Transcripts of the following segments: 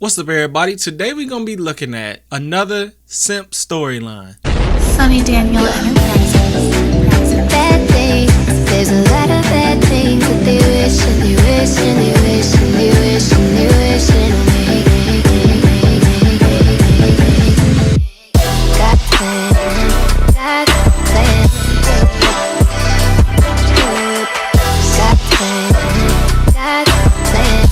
What's up, everybody? Today we're gonna be looking at another simp storyline. Sonny Daniel Enterprises. Bad things. There's a lot of bad things that they wish and they wish and they wish and they wish and they wish and they got plans, got plans, got plans, got plans.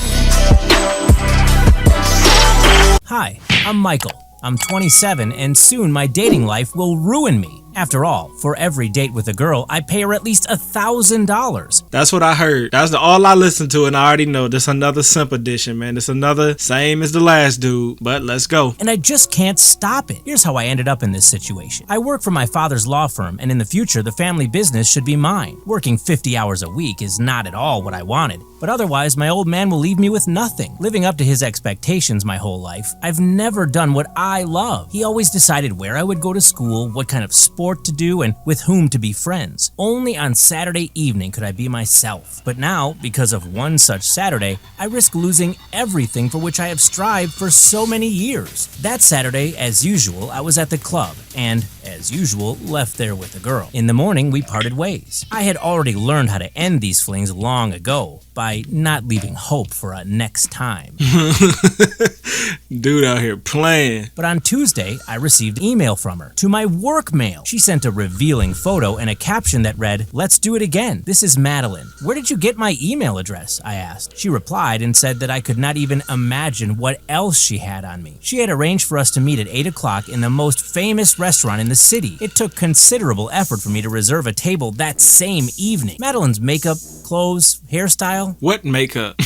Hi, I'm Michael. I'm 27 and soon my dating life will ruin me. After all, for every date with a girl, I pay her at least $1,000. That's what I heard. That's all I listened to, and I already know this another simp edition, man. It's another same as the last dude, but let's go. And I just can't stop it. Here's how I ended up in this situation. I work for my father's law firm, and in the future, the family business should be mine. Working 50 hours a week is not at all what I wanted, but otherwise, my old man will leave me with nothing. Living up to his expectations my whole life, I've never done what I love. He always decided where I would go to school, what kind of sport to do, and with whom to be friends. Only on Saturday evening could I be myself. But now, because of one such Saturday, I risk losing everything for which I have strived for so many years. That Saturday, as usual, I was at the club, and, as usual, left there with a girl. In the morning, we parted ways. I had already learned how to end these flings long ago, by not leaving hope for a next time. Dude out here playing. But on Tuesday, I received an email from her to my work mail. She sent a revealing photo and a caption that read, "Let's do it again. This is Madeline. Where did you get my email address?" I asked. She replied and said that I could not even imagine what else she had on me. She had arranged for us to meet at 8 o'clock in the most famous restaurant in the city. It took considerable effort for me to reserve a table that same evening. Madeline's makeup, clothes, hairstyle. What makeup?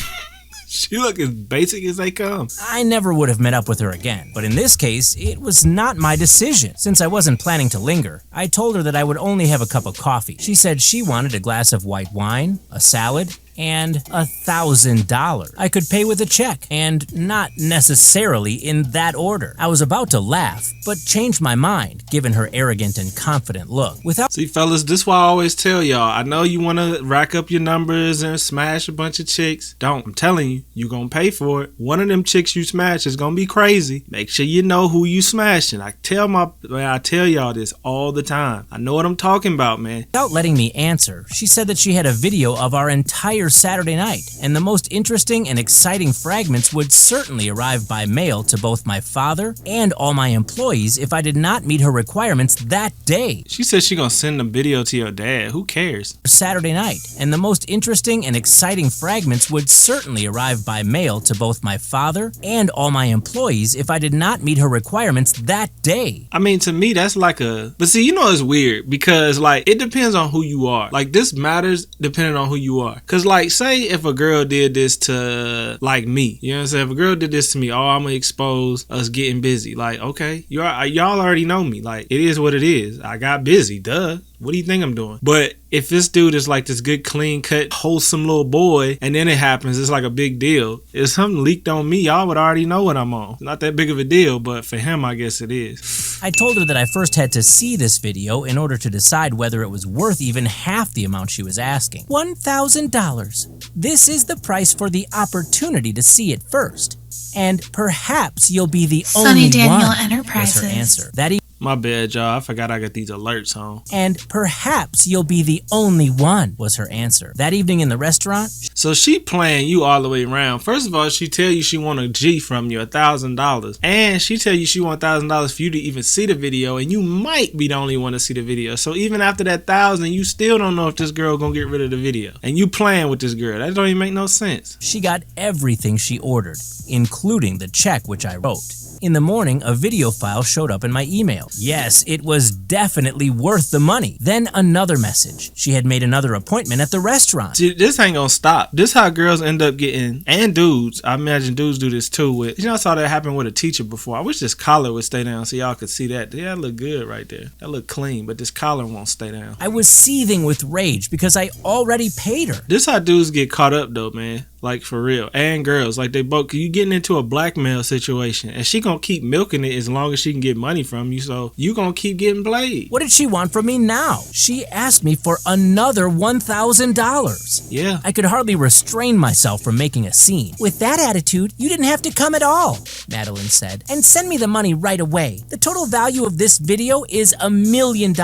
She look as basic as they come. I never would have met up with her again, but in this case, it was not my decision. Since I wasn't planning to linger, I told her that I would only have a cup of coffee. She said she wanted a glass of white wine, a salad, and $1,000. I could pay with a check, and not necessarily in that order. I was about to laugh, but changed my mind, given her arrogant and confident look. See, fellas, this is why I always tell y'all. I know you want to rack up your numbers and smash a bunch of chicks. Don't. I'm telling you, you going to pay for it. One of them chicks you smash is going to be crazy. Make sure you know who you smashing. I tell y'all this all the time. I know what I'm talking about, man. Without letting me answer, she said that she had a video of our entire Saturday night, and the most interesting and exciting fragments would certainly arrive by mail to both my father and all my employees if I did not meet her requirements that day. She said she gonna send the video to your dad. Who cares? Saturday night, and the most interesting and exciting fragments would certainly arrive by mail to both my father and all my employees if I did not meet her requirements that day. I mean, to me, that's like but see, you know, it's weird because, like, it depends on who you are. Like, this matters depending on who you are. Cause, like, say if a girl did this to, like, me, you know what I'm saying? If a girl did this to me, I'm gonna expose us getting busy. Like, okay, y'all already know me. Like, it is what it is. I got busy, duh. What do you think I'm doing? But if this dude is like this good, clean cut, wholesome little boy, and then it happens, it's like a big deal. If something leaked on me, y'all would already know what I'm on. It's not that big of a deal, but for him, I guess it is. I told her that I first had to see this video in order to decide whether it was worth even half the amount she was asking. $1,000. This is the price for the opportunity to see it first. And perhaps you'll be the Sonny only Daniel one, Enterprises. was her answer. That My bad, y'all. I forgot I got these alerts on. And perhaps you'll be the only one, was her answer. That evening in the restaurant, So she playing you all the way around. First of all, she tell you she want a G from you, $1,000. And she tell you she want $1,000 for you to even see the video, and you might be the only one to see the video. So even after that $1,000, you still don't know if this girl gonna get rid of the video. And you playing with this girl. That don't even make no sense. she got everything she ordered, including the check which I wrote. In the morning, a video file showed up in my email. Yes, it was definitely worth the money. Then another message. She had made another appointment at the restaurant. See, this ain't gonna stop. This how girls end up getting, and dudes, I imagine dudes do this too with, you know, I saw that happen with a teacher before. I wish this collar would stay down so y'all could see that. Yeah, that look good right there. That look clean, but this collar won't stay down. I was seething with rage because I already paid her. This how dudes get caught up though, man. Like, for real. And girls. Like, they both, you getting into a blackmail situation. And she gonna keep milking it as long as she can get money from you. So, you gonna keep getting played. What did she want from me now? She asked me for another $1,000. Yeah. I could hardly restrain myself from making a scene. With that attitude, you didn't have to come at all, Madeline said. And send me the money right away. The total value of this video is $1 million.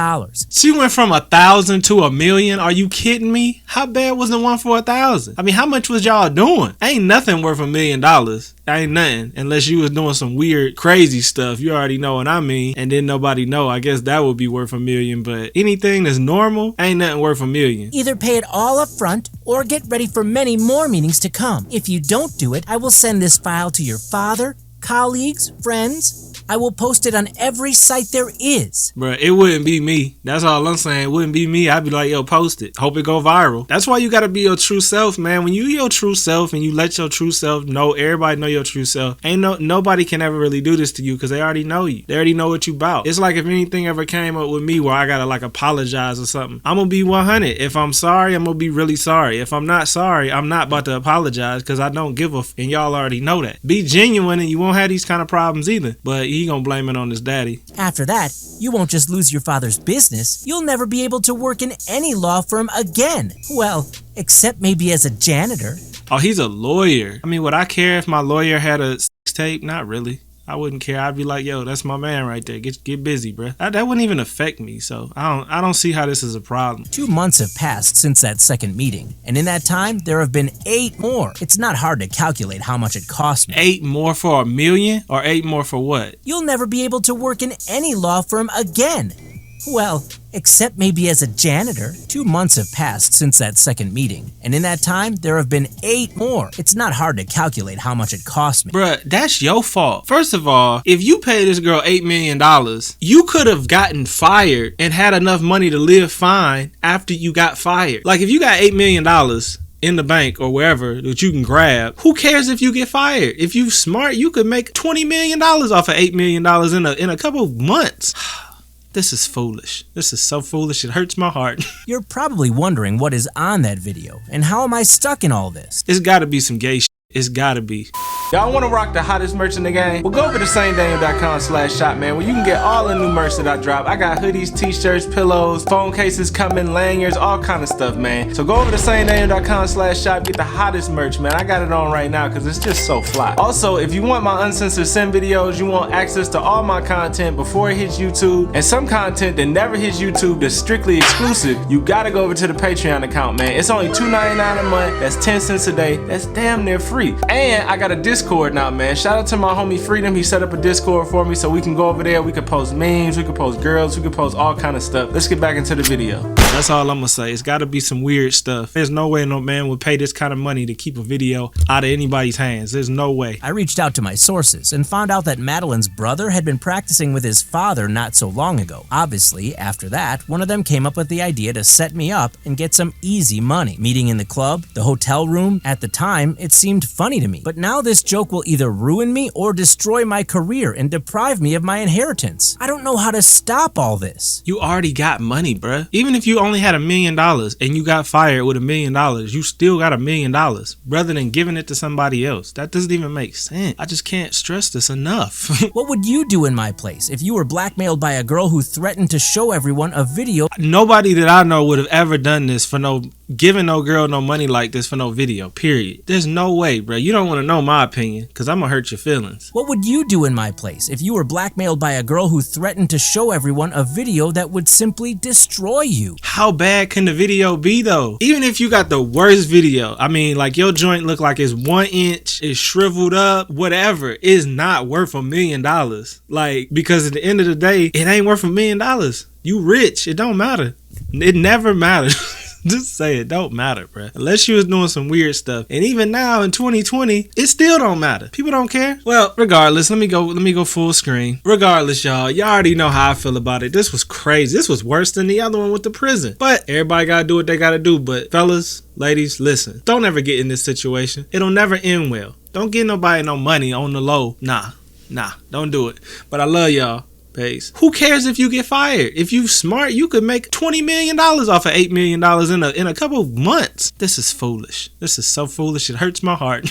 She went from 1,000 to 1,000,000. Are you kidding me? How bad was the one for 1,000? I mean, how much was y'all doing? Ain't nothing worth $1 million. Ain't nothing. Unless you was doing some weird, crazy stuff. You already know what I mean. And then nobody know. I guess that would be worth $1 million. But anything that's normal ain't nothing worth $1 million. Either pay it all up front or get ready for many more meetings to come. If you don't do it, I will send this file to your father, colleagues, friends. I will post it on every site there is. Bruh, it wouldn't be me. That's all I'm saying. It wouldn't be me. I'd be like, yo, post it. Hope it go viral. That's why you gotta be your true self, man. When you your true self and you let your true self know, everybody know your true self. Nobody can ever really do this to you because they already know you. They already know what you about. It's like if anything ever came up with me where I gotta like apologize or something, I'm gonna be 100. If I'm sorry, I'm gonna be really sorry. If I'm not sorry, I'm not about to apologize because I don't give a f, and y'all already know that. Be genuine and you won't have these kind of problems either. But he gonna blame it on his daddy. After that, you won't just lose your father's business, you'll never be able to work in any law firm again. Well, except maybe as a janitor. Oh, he's a lawyer. I mean, would I care if my lawyer had a sex tape? Not really. I wouldn't care. I'd be like, yo, that's my man right there. Get busy, bruh. That wouldn't even affect me. So I don't see how this is a problem. 2 months have passed since that second meeting, and in that time, there have been 8 more. It's not hard to calculate how much it cost me. 8 more for $1 million, or 8 more for what? You'll never be able to work in any law firm again. Well, except maybe as a janitor. 2 months have passed since that second meeting, and in that time, there have been 8 more. It's not hard to calculate how much it cost me. Bruh, that's your fault. First of all, if you pay this girl $8 million, you could have gotten fired and had enough money to live fine after you got fired. Like, if you got $8 million in the bank or wherever that you can grab, who cares if you get fired? If you smart, you could make $20 million off of $8 million in a couple of months. This is foolish. This is so foolish. It hurts my heart. You're probably wondering what is on that video and how am I stuck in all this? It's gotta be some gay shit. It's gotta be. Y'all wanna rock the hottest merch in the game? Well, go over to SonnyDaniel.com/shop, man, where you can get all the new merch that I drop. I got hoodies, t-shirts, pillows, phone cases coming, lanyards, all kind of stuff, man. So go over to SonnyDaniel.com/shop, get the hottest merch, man. I got it on right now because it's just so fly. Also, if you want my uncensored Sim videos, you want access to all my content before it hits YouTube, and some content that never hits YouTube that's strictly exclusive, you gotta go over to the Patreon account, man. It's only $2.99 a month. That's 10 cents a day. That's damn near free. And I got a Discord now, man. Shout out to my homie Freedom. He set up a Discord for me so we can go over there. We can post memes, we can post girls, we can post all kind of stuff. Let's get back into the video. That's all I'm gonna say. It's gotta be some weird stuff. There's no way no man would pay this kind of money to keep a video out of anybody's hands. There's no way. I reached out to my sources and found out that Madeline's brother had been practicing with his father not so long ago. Obviously, after that, one of them came up with the idea to set me up and get some easy money. Meeting in the club, the hotel room. At the time, it seemed funny to me. But now this joke will either ruin me or destroy my career and deprive me of my inheritance. I don't know how to stop all this. You already got money, bruh. Even if you only had $1 million and you got fired with $1 million, you still got $1 million rather than giving it to somebody else. That doesn't even make sense. I just can't stress this enough. What would you do in my place if you were blackmailed by a girl who threatened to show everyone a video? Nobody that I know would have ever done this for giving no girl no money like this for no video, period. There's no way, bro. You don't want to know my opinion because I'm gonna hurt your feelings. What would you do in my place if you were blackmailed by a girl who threatened to show everyone a video that would simply destroy you? How bad can the video be though? Even if you got the worst video, I mean, like your joint look like it's 1 inch, it's shriveled up, whatever, it's not worth $1 million. Like, because at the end of the day, it ain't worth $1 million. You rich, it don't matter. It never matters. Just say it don't matter, bro. Unless you was doing some weird stuff. And even now in 2020, it still don't matter. People don't care. Well, regardless, let me go full screen. Regardless, y'all already know how I feel about it. This was crazy. This was worse than the other one with the prison. But everybody gotta do what they gotta do. But fellas, ladies, listen. Don't ever get in this situation. It'll never end well. Don't give nobody no money on the low. Nah, don't do it. But I love y'all. pays. Who cares if you get fired? If you smart, you could make $20 million off of $8 million in a couple of months. This is foolish. This is so foolish. It hurts my heart.